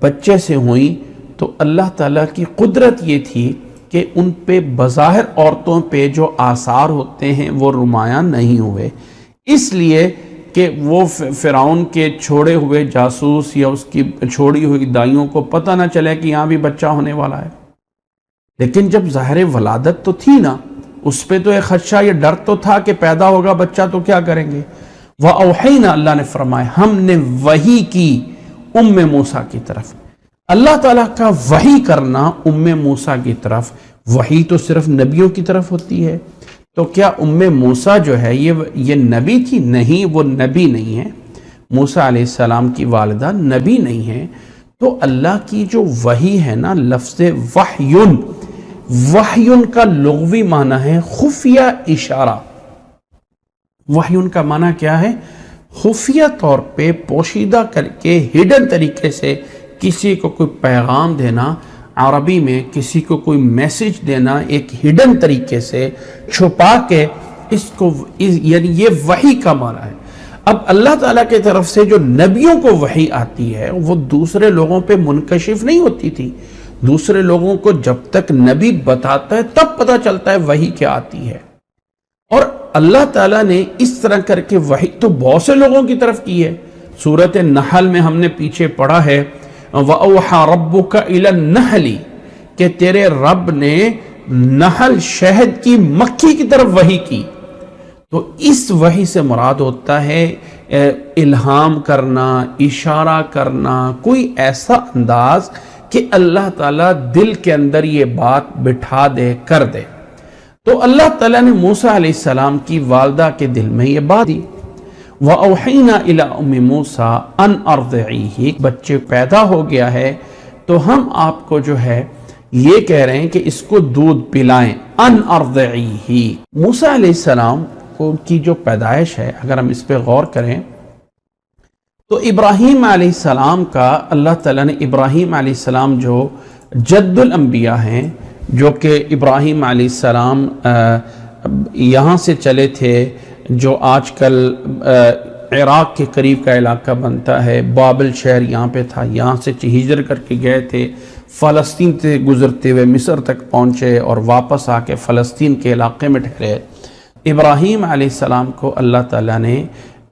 بچے سے ہوئیں تو اللہ تعالیٰ کی قدرت یہ تھی کہ ان پہ بظاہر عورتوں پہ جو آثار ہوتے ہیں وہ نمایاں نہیں ہوئے، اس لیے کہ وہ فرعون کے چھوڑے ہوئے جاسوس یا اس کی چھوڑی ہوئی دائیوں کو پتہ نہ چلے کہ یہاں بھی بچہ ہونے والا ہے۔ لیکن جب ظاہر ولادت تو تھی نا، اس پہ تو ایک خدشہ، یہ ڈر تو تھا کہ پیدا ہوگا بچہ تو کیا کریں گے۔ وَأَوْحَيْنَا، اللہ نے فرمایا ہم نے وحی کی ام موسیٰ کی طرف۔ اللہ تعالیٰ کا وحی کرنا ام موسیٰ کی طرف، وحی تو صرف نبیوں کی طرف ہوتی ہے، تو کیا ام موسیٰ جو ہے یہ نبی تھی؟ نہیں، وہ نبی نہیں ہے، موسیٰ علیہ السلام کی والدہ نبی نہیں ہے۔ تو اللہ کی جو وحی ہے نا، لفظ وحیٌ، وحیٌ کا لغوی معنی ہے خفیہ اشارہ۔ وحیٌ کا معنی کیا ہے؟ خفیہ طور پہ پوشیدہ کر کے، ہڈن طریقے سے کسی کو کوئی پیغام دینا، عربی میں کسی کو کوئی میسج دینا ایک ہڈن طریقے سے چھپا کے، اس کو یعنی یہ وحی کا معنی ہے۔ اب اللہ تعالیٰ کی طرف سے جو نبیوں کو وحی آتی ہے وہ دوسرے لوگوں پہ منکشف نہیں ہوتی تھی، دوسرے لوگوں کو جب تک نبی بتاتا ہے تب پتہ چلتا ہے وحی کیا آتی ہے۔ اور اللہ تعالیٰ نے اس طرح کر کے وحی تو بہت سے لوگوں کی طرف کی ہے۔ سورۃ النحل میں ہم نے پیچھے پڑھا ہے وَأَوْحَى رَبُّكَ إِلَى النَّحْلِ، کہ تیرے رب نے نحل شہد کی مکھی کی طرف وحی کی۔ تو اس وحی سے مراد ہوتا ہے الہام کرنا، اشارہ کرنا، کوئی ایسا انداز کہ اللہ تعالیٰ دل کے اندر یہ بات بٹھا دے کر دے۔ تو اللہ تعالیٰ نے موسیٰ علیہ السلام کی والدہ کے دل میں یہ بات دی۔ وَأَوْحَيْنَا إِلَىٰ أُمِّ مُوسَىٰ أَنْ أَرْضِعِيهِ، بچے پیدا ہو گیا ہے تو ہم آپ کو جو ہے یہ کہہ رہے ہیں کہ اس کو دودھ پلائیں۔ أَنْ أَرْضِعِيهِ، موسیٰ علیہ السلام کی جو پیدائش ہے اگر ہم اس پہ غور کریں تو ابراہیم علیہ السلام کا اللہ تعالیٰ نے ابراہیم علیہ السلام جو جد الانبیاء ہیں، جو کہ ابراہیم علیہ السلام یہاں سے چلے تھے جو آج کل عراق کے قریب کا علاقہ بنتا ہے، بابل شہر یہاں پہ تھا، یہاں سے ہجرت کر کے گئے تھے، فلسطین سے گزرتے ہوئے مصر تک پہنچے اور واپس آ کے فلسطین کے علاقے میں ٹھہرے۔ ابراہیم علیہ السلام کو اللہ تعالیٰ نے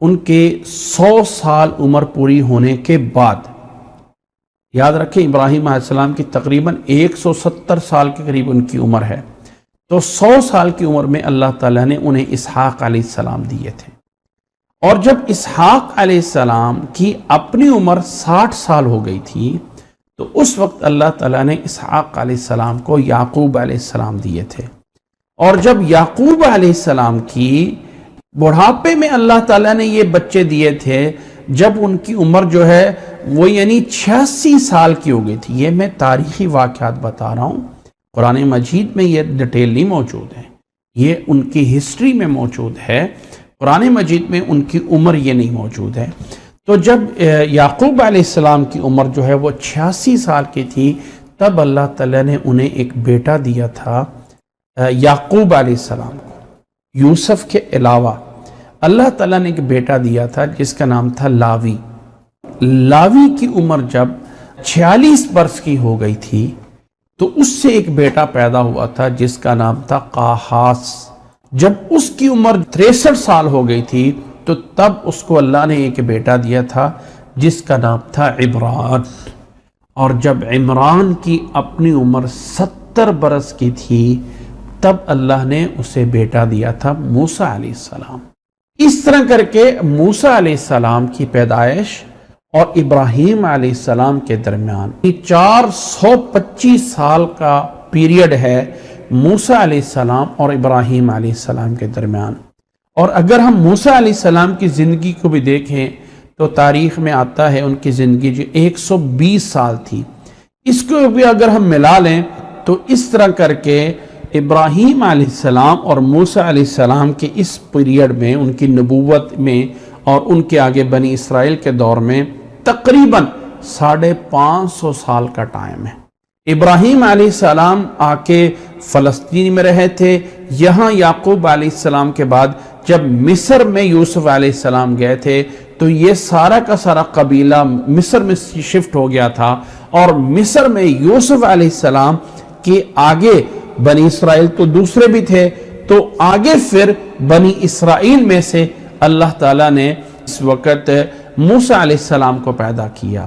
ان کے 100 سال عمر پوری ہونے کے بعد، یاد رکھیں ابراہیم علیہ السلام کی تقریباً 170 سال کے قریب ان کی عمر ہے، تو 100 سال کی عمر میں اللہ تعالیٰ نے انہیں اسحاق علیہ السلام دیے تھے۔ اور جب اسحاق علیہ السلام کی اپنی عمر 60 سال ہو گئی تھی تو اس وقت اللہ تعالیٰ نے اسحاق علیہ السلام کو یعقوب علیہ السلام دیے تھے۔ اور جب یعقوب علیہ السلام کی بڑھاپے میں اللہ تعالیٰ نے یہ بچے دیے تھے، جب ان کی عمر جو ہے وہ یعنی 86 سال کی ہو گئی تھی۔ یہ میں تاریخی واقعات بتا رہا ہوں، قرآن مجید میں یہ ڈیٹیل نہیں موجود ہے، یہ ان کی ہسٹری میں موجود ہے، قرآن مجید میں ان کی عمر یہ نہیں موجود ہے۔ تو جب یعقوب علیہ السلام کی عمر جو ہے وہ 86 سال کی تھی، تب اللہ تعالیٰ نے انہیں ایک بیٹا دیا تھا یعقوب علیہ السلام کو۔ یوسف کے علاوہ اللہ تعالیٰ نے ایک بیٹا دیا تھا جس کا نام تھا لاوی۔ لاوی کی عمر جب 46 برس کی ہو گئی تھی تو اس سے ایک بیٹا پیدا ہوا تھا جس کا نام تھا قاہاس۔ جب اس کی عمر 63 سال ہو گئی تھی تو تب اس کو اللہ نے ایک بیٹا دیا تھا جس کا نام تھا عمران۔ اور جب عمران کی اپنی عمر 70 برس کی تھی تب اللہ نے اسے بیٹا دیا تھا موسیٰ علیہ السلام۔ اس طرح کر کے موسیٰ علیہ السلام کی پیدائش اور ابراہیم علیہ السلام کے درمیان 425 سال کا پیریڈ ہے موسیٰ علیہ السلام اور ابراہیم علیہ السلام کے درمیان۔ اور اگر ہم موسیٰ علیہ السلام کی زندگی کو بھی دیکھیں تو تاریخ میں آتا ہے ان کی زندگی جو 120 سال تھی، اس کو بھی اگر ہم ملا لیں تو اس طرح کر کے ابراہیم علیہ السلام اور موسیٰ علیہ السلام کے اس پیریڈ میں، ان کی نبوت میں اور ان کے آگے بنی اسرائیل کے دور میں تقریباً 550 سال کا ٹائم ہے۔ ابراہیم علیہ السلام آ کے فلسطین میں رہے تھے، یہاں یعقوب علیہ السلام کے بعد جب مصر میں یوسف علیہ السلام گئے تھے تو یہ سارا کا سارا قبیلہ مصر میں شفٹ ہو گیا تھا، اور مصر میں یوسف علیہ السلام کے آگے بنی اسرائیل تو دوسرے بھی تھے، تو آگے پھر بنی اسرائیل میں سے اللہ تعالیٰ نے اس وقت موسیٰ علیہ السلام کو پیدا کیا۔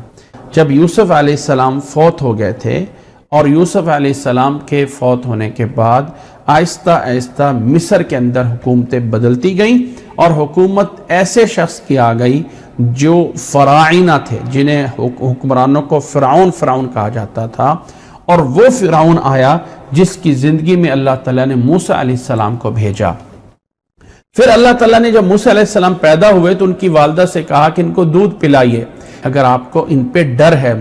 جب یوسف علیہ السلام فوت ہو گئے تھے اور یوسف علیہ السلام کے فوت ہونے کے بعد آہستہ آہستہ مصر کے اندر حکومتیں بدلتی گئیں اور حکومت ایسے شخص کی آ گئی جو فراعنہ تھے، جنہیں حکمرانوں کو فرعون کہا جاتا تھا، اور وہ فرعون آیا جس کی زندگی میں اللہ تعالیٰ نے موسیٰ علیہ السلام کو بھیجا۔ پھر اللہ تعالیٰ نے جب موسیٰ علیہ السلام پیدا ہوئے تو ان کی والدہ سے کہا کہ ان کو دودھ پلائیے۔ اگر آپ کو ان پہ ڈر ہے،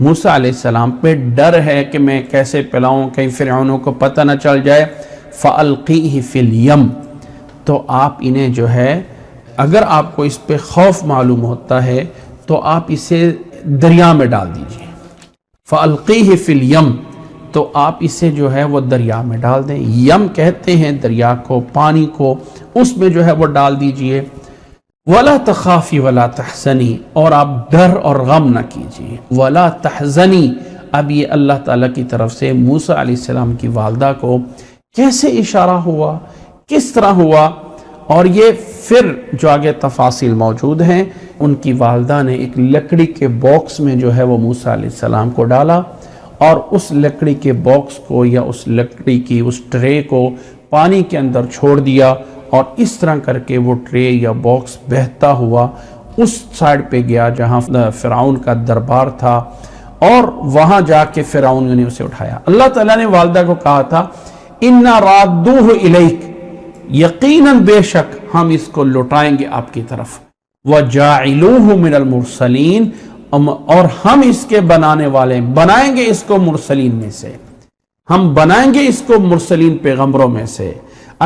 موسیٰ علیہ السلام پہ ڈر ہے کہ میں کیسے پلاؤں، کہیں فرعونوں کو پتہ نہ چل جائے، فَأَلْقِيهِ فِي الْيَمِّ، تو آپ انہیں جو ہے اگر آپ کو اس پہ خوف معلوم ہوتا ہے تو آپ اسے دریا میں ڈال دیجئے۔ فَأَلْقِيهِ فِي الْيَمِّ، تو آپ اسے جو ہے وہ دریا میں ڈال دیں۔ یم کہتے ہیں دریا کو، پانی کو، اس میں جو ہے وہ ڈال دیجئے۔ وَلَا تَخَافِي وَلَا تَحْزَنِي، اور آپ ڈر اور غم نہ کیجئے۔ وَلَا تَحْزَنِي، اب یہ اللہ تعالیٰ کی طرف سے موسیٰ علیہ السلام کی والدہ کو کیسے اشارہ ہوا، کس طرح ہوا، اور یہ پھر جو آگے تفاصیل موجود ہیں۔ ان کی والدہ نے ایک لکڑی کے باکس میں جو ہے وہ موسیٰ علیہ السلام کو ڈالا، اور اس لکڑی کے باکس کو یا اس لکڑی کی اس ٹرے کو پانی کے اندر چھوڑ دیا، اور اس طرح کر کے وہ ٹرے یا باکس بہتا ہوا اس سائڈ پہ گیا جہاں فرعون کا دربار تھا، اور وہاں جا کے فرعون نے اسے اٹھایا۔ اللہ تعالیٰ نے والدہ کو کہا تھا اِنَّا رَادُّوهُ إِلَيْكَ، یقیناً بے شک ہم اس کو لوٹائیں گے آپ کی طرف، وَجَاعِلُوهُ مِنَ الْمُرْسَلِينَ، اور ہم اس کے بنانے والے بنائیں گے اس کو مرسلین میں سے، ہم بنائیں گے اس کو مرسلین پیغمبروں میں سے۔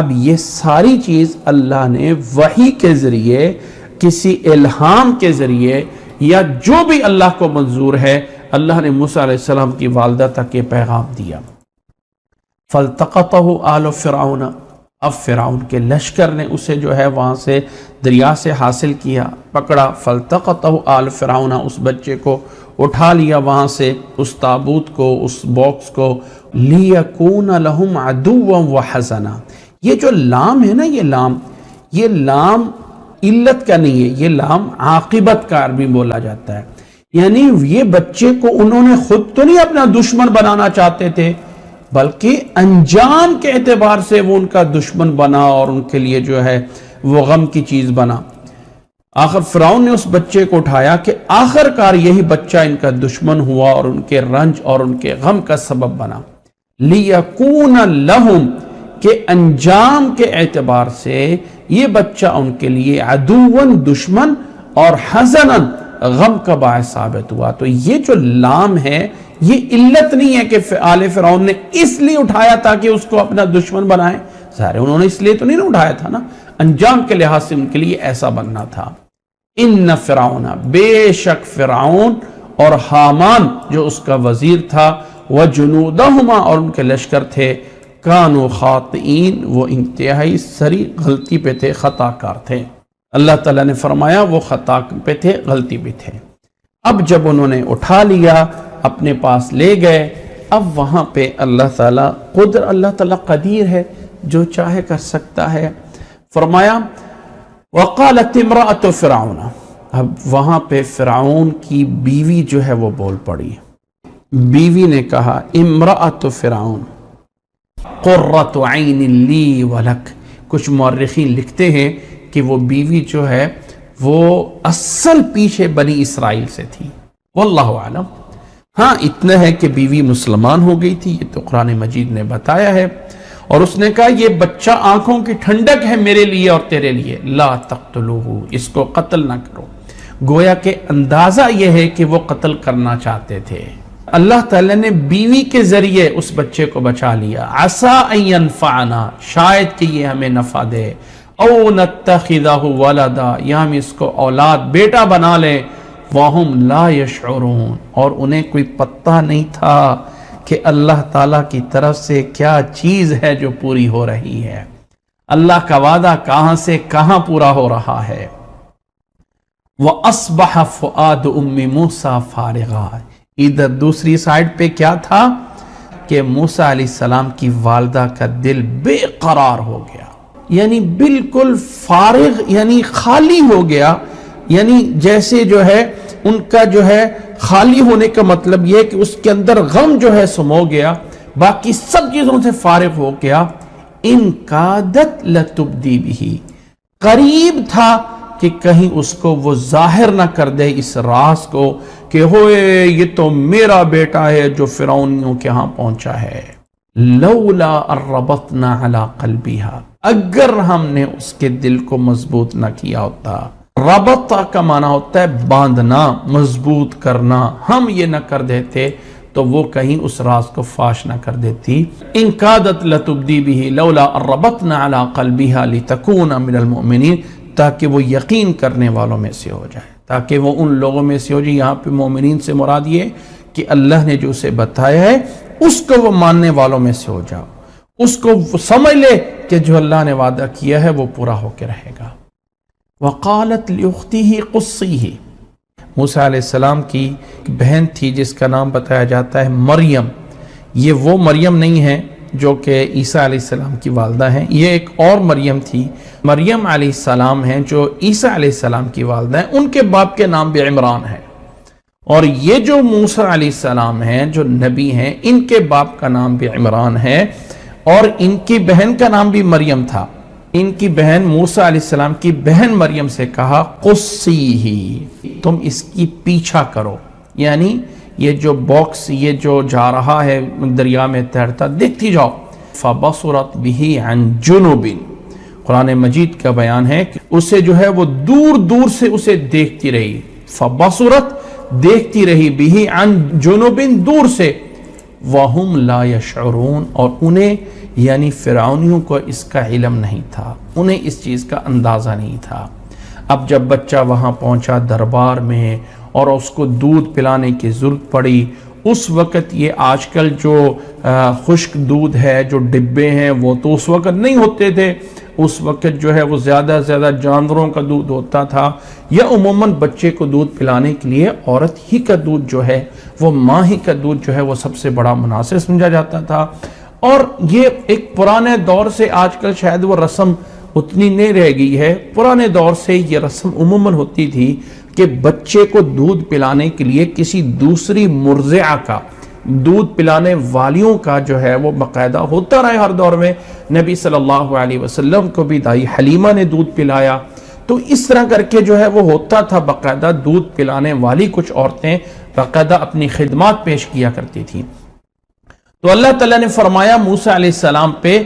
اب یہ ساری چیز اللہ نے وحی کے ذریعے، کسی الہام کے ذریعے، یا جو بھی اللہ کو منظور ہے، اللہ نے موسیٰ علیہ السلام کی والدہ تک یہ پیغام دیا۔ فَالْتَقَطَهُ آلُ فِرْعَوْنَ، اب فرعون کے لشکر نے اسے جو ہے وہاں سے دریا سے حاصل کیا، پکڑا۔ فَالْتَقَطَهُ آلُ فِرْعَوْنَ، اس بچے کو اٹھا لیا وہاں سے، اس تابوت کو، اس باکس کو، لِيَكُونَ لَهُمْ عَدُوًّا وَحَزَنًا۔ یہ جو لام ہے نا، یہ لام علت کا نہیں ہے، یہ لام عاقبت کا عربی بولا جاتا ہے۔ یعنی یہ بچے کو انہوں نے خود تو نہیں اپنا دشمن بنانا چاہتے تھے، بلکہ انجام کے اعتبار سے وہ ان کا دشمن بنا اور ان کے لیے جو ہے وہ غم کی چیز بنا۔ آخر فرعون نے اس بچے کو اٹھایا کہ آخر کار یہی بچہ ان کا دشمن ہوا اور ان کے رنج اور ان کے غم کا سبب بنا۔ لِيَكُونَ لَهُمْ، کہ انجام کے اعتبار سے یہ بچہ ان کے لیے عدوًا دشمن اور حزنًا غم کا باعث ثابت ہوا۔ تو یہ جو لام ہے یہ علت نہیں ہے کہ آل فرعون نے اس لیے اٹھایا تاکہ اس کو اپنا دشمن بنائے، ظاہر انہوں نے اس لیے تو نہیں اٹھایا تھا نا، انجام کے لحاظ سے ان کے لیے ایسا بننا تھا۔ ان فرعون، بے شک فرعون اور حامان جو اس کا وزیر تھا، وجنودہما، اور ان کے لشکر تھے، کانوا خاطئین، وہ انتہائی سری غلطی پہ تھے، خطا کار تھے۔ اللہ تعالیٰ نے فرمایا وہ خطا پہ تھے، غلطی بھی تھے۔ اب جب انہوں نے اٹھا لیا، اپنے پاس لے گئے، اب وہاں پہ اللہ تعالیٰ اللہ تعالیٰ قدیر ہے، جو چاہے کر سکتا ہے۔ فرمایا وقالت امرأۃ فرعون، اب وہاں پہ فرعون کی بیوی جو ہے وہ بول پڑی۔ بیوی نے کہا امرأۃ فرعون قرۃ عین لی ولک، کچھ مورخین لکھتے ہیں کہ وہ بیوی جو ہے وہ اصل پیچھے بنی اسرائیل سے تھی، واللہ عالم۔ ہاں اتنا ہے کہ بیوی مسلمان ہو گئی تھی، یہ تو قرآن مجید نے بتایا ہے، اور اس نے کہا یہ بچہ آنکھوں کی ٹھنڈک ہے میرے لیے اور تیرے لیے، لا تقتلوہ، اس کو قتل نہ کرو۔ گویا کہ اندازہ یہ ہے کہ وہ قتل کرنا چاہتے تھے۔ اللہ تعالیٰ نے بیوی کے ذریعے اس بچے کو بچا لیا۔ عسیٰ ان ینفعنا، شاید کہ یہ ہمیں نفع دے، او نتخذہ ولدا، یا ہم اس کو اولاد بیٹا بنا لیں، وَهُمْ لَا يَشْعُرُونَ، اور انہیں کوئی پتہ نہیں تھا کہ اللہ تعالیٰ کی طرف سے کیا چیز ہے جو پوری ہو رہی ہے، اللہ کا وعدہ کہاں سے کہاں پورا ہو رہا ہے۔ وَأَصْبَحَ فُؤَادُ أُمِّ مُوسَى فَارِغًا، ادھر دوسری سائیڈ پہ کیا تھا کہ موسیٰ علیہ السلام کی والدہ کا دل بے قرار ہو گیا، یعنی بالکل فارغ، یعنی خالی ہو گیا، یعنی جیسے جو ہے ان کا جو ہے خالی ہونے کا مطلب یہ کہ اس کے اندر غم جو ہے سمو گیا، باقی سب چیزوں سے فارغ ہو گیا۔ ان کادت لتبدی بھی، قریب تھا کہ کہیں اس کو وہ ظاہر نہ کر دے اس راز کو کہ ہوئے یہ تو میرا بیٹا ہے جو فرعونیوں کے ہاں پہنچا ہے۔ لولا ربطنا علی قلبها، اگر ہم نے اس کے دل کو مضبوط نہ کیا ہوتا۔ ربط کا معنی ہوتا ہے باندھنا، مضبوط کرنا، ہم یہ نہ کر دیتے تو وہ کہیں اس راز کو فاش نہ کر دیتی۔ ان کادت لتبدی به لولا ربطنا علی قلبها لتکون من المؤمنین، تاکہ وہ یقین کرنے والوں میں سے ہو جائے، تاکہ وہ ان لوگوں میں سے ہو جائے۔ یہاں پہ مومنین سے مراد یہ کہ اللہ نے جو اسے بتایا ہے اس کو وہ ماننے والوں میں سے ہو جاؤ، اس کو سمجھ لے کہ جو اللہ نے وعدہ کیا ہے وہ پورا ہو کے رہے گا۔ وقالت لأختہ قصیہ، موسیٰ علیہ السلام کی بہن تھی جس کا نام بتایا جاتا ہے مریم۔ یہ وہ مریم نہیں ہے جو کہ عیسیٰ علیہ السلام کی والدہ ہیں، یہ ایک اور مریم تھی۔ مریم علیہ السلام ہیں جو عیسیٰ علیہ السلام کی والدہ ہیں، ان کے باپ کے نام بھی عمران ہے، اور یہ جو موسیٰ علیہ السلام ہیں جو نبی ہیں، ان کے باپ کا نام بھی عمران ہے، اور ان کی بہن کا نام بھی مریم تھا۔ ان کی بہن موسیٰ علیہ السلام کی بہن مریم سے کہا قصیہ، تم اس کی پیچھا کرو، یعنی یہ جو باکس یہ جو جا رہا ہے دریا میں تیرتا، دیکھتی جاؤ. فَبَصُرَتْ بِهِ عَنْ جُنُبٍ، قرآن مجید کا بیان ہے کہ اسے جو ہے وہ دور دور سے اسے دیکھتی رہی. فَبَصُرَتْ دیکھتی رہی، بِهِ عَنْ جُنُبٍ دور سے، وَهُمْ لَا يَشْعُرُونَ اور انہیں یعنی فرعونیوں کو اس کا علم نہیں تھا، انہیں اس چیز کا اندازہ نہیں تھا. اب جب بچہ وہاں پہنچا دربار میں اور اس کو دودھ پلانے کی ضرورت پڑی، اس وقت یہ آج کل جو خشک دودھ ہے، جو ڈبے ہیں، وہ تو اس وقت نہیں ہوتے تھے. اس وقت جو ہے وہ زیادہ سے زیادہ جانوروں کا دودھ ہوتا تھا، یا عموماً بچے کو دودھ پلانے کے لیے عورت ہی کا دودھ جو ہے وہ ماں ہی کا دودھ جو ہے وہ سب سے بڑا مناسب سمجھا جاتا تھا. اور یہ ایک پرانے دور سے، آج کل شاید وہ رسم اتنی نہیں رہ گئی ہے، پرانے دور سے یہ رسم عموماً ہوتی تھی کہ بچے کو دودھ پلانے کے لیے کسی دوسری مرضعہ کا، دودھ پلانے والیوں کا جو ہے وہ باقاعدہ ہوتا رہا. ہر دور میں نبی صلی اللہ علیہ وسلم کو بھی دائی حلیمہ نے دودھ پلایا. تو اس طرح کر کے جو ہے وہ ہوتا تھا، باقاعدہ دودھ پلانے والی کچھ عورتیں باقاعدہ اپنی خدمات پیش کیا کرتی تھیں. تو اللہ تعالیٰ نے فرمایا موسیٰ علیہ السلام پہ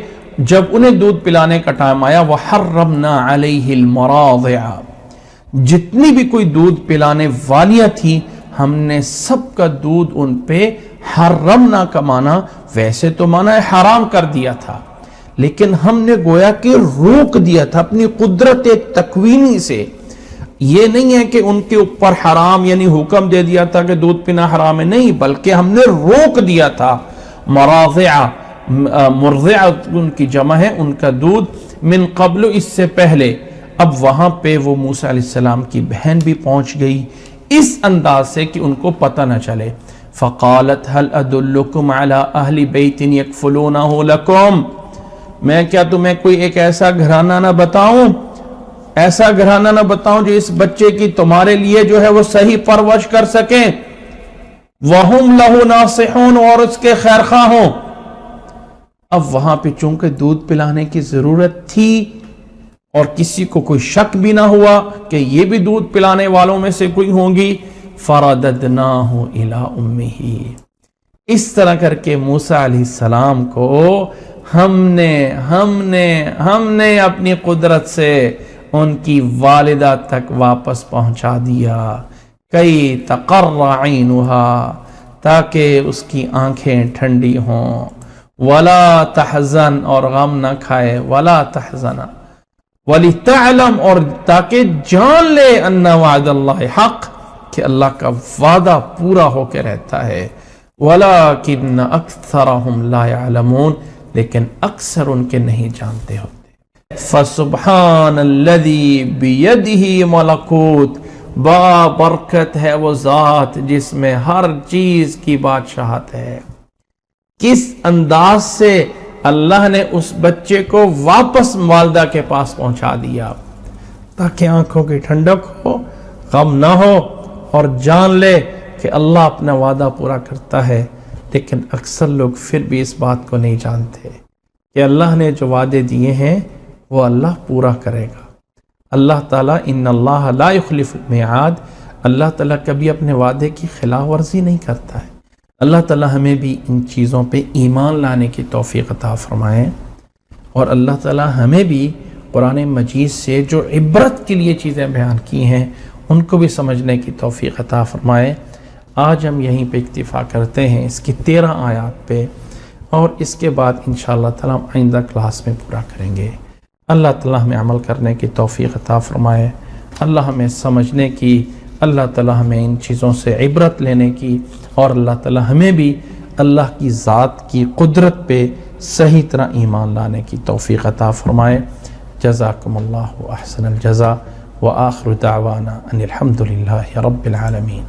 جب انہیں دودھ پلانے کا ٹائم آیا، وَحَرَّمْنَا عَلَيْهِ الْمَرَاضِعَ، جتنی بھی کوئی دودھ پلانے والیاں تھیں ہم نے سب کا دودھ ان پہ حرمنا کا معنی ویسے تو معنی حرام کر دیا تھا، لیکن ہم نے گویا کہ روک دیا تھا اپنی قدرت تکوینی سے. یہ نہیں ہے کہ ان کے اوپر حرام یعنی حکم دے دیا تھا کہ دودھ پینا حرام ہے، نہیں، بلکہ ہم نے روک دیا تھا. مراضع، مرضع ان کی جمع ہے، ان کا دودھ، من قبل اس سے پہلے. اب وہاں پہ وہ موسیٰ علیہ السلام کی بہن بھی پہنچ گئی اس انداز سے کہ ان کو پتہ نہ چلے. فقالت هل ادلکم علی اہل بیت یکفلونہ لکم، میں کیا تمہیں کوئی ایک ایسا گھرانہ نہ بتاؤں، ایسا گھرانہ نہ بتاؤں جو اس بچے کی تمہارے لیے جو ہے وہ صحیح پرورش کر سکیں، وَهُمْ لَهُ نَاصِحُونَ اور اس کے خیر خواہ ہوں. اب وہاں پہ چونکہ دودھ پلانے کی ضرورت تھی اور کسی کو کوئی شک بھی نہ ہوا کہ یہ بھی دودھ پلانے والوں میں سے کوئی ہوں گی، فَرَدَدْنَاهُ إِلَىٰ أُمِّهِ، اس طرح کر کے موسیٰ علیہ السلام کو ہم نے اپنی قدرت سے ان کی والدہ تک واپس پہنچا دیا. کئی تقر عینها، تاکہ اس کی آنکھیں ٹھنڈی ہوں، ولا تحزن اور غم نہ کھائے، ولا تحزن ولتعلم اور تاکہ جان لے ان وعد اللہ حق، کہ اللہ کا وعدہ پورا ہو کے رہتا ہے. ولکن اکثرهم لا يعلمون، لیکن اکثر ان کے نہیں جانتے ہوتے. فسبحان الذی بیدہ ملکوت، با برکت ہے وہ ذات جس میں ہر چیز کی بادشاہت ہے. کس انداز سے اللہ نے اس بچے کو واپس والدہ کے پاس پہنچا دیا تاکہ آنکھوں کی ٹھنڈک ہو، غم نہ ہو، اور جان لے کہ اللہ اپنا وعدہ پورا کرتا ہے. لیکن اکثر لوگ پھر بھی اس بات کو نہیں جانتے کہ اللہ نے جو وعدے دیے ہیں وہ اللہ پورا کرے گا. اللہ تعالیٰ ان اللہ لا یخلف المیعاد، اللہ تعالیٰ کبھی اپنے وعدے کی خلاف ورزی نہیں کرتا ہے. اللہ تعالیٰ ہمیں بھی ان چیزوں پہ ایمان لانے کی توفیق عطا فرمائے، اور اللہ تعالیٰ ہمیں بھی قرآن مجید سے جو عبرت کے لیے چیزیں بیان کی ہیں ان کو بھی سمجھنے کی توفیق عطا فرمائے. آج ہم یہیں پہ اکتفا کرتے ہیں اس کی 13 آیات پہ، اور اس کے بعد انشاءاللہ تعالیٰ آئندہ کلاس میں پورا کریں گے. اللہ تعالیٰ ہمیں عمل کرنے کی توفیق عطا فرمائے، اللہ ہمیں سمجھنے کی، اللہ تعالیٰ ہمیں ان چیزوں سے عبرت لینے کی، اور اللہ تعالیٰ ہمیں بھی اللہ کی ذات کی قدرت پہ صحیح طرح ایمان لانے کی توفیق عطا فرمائے. جزاکم اللہ احسن الجزا، وآخر دعوانا ان الحمد للہ رب العالمین.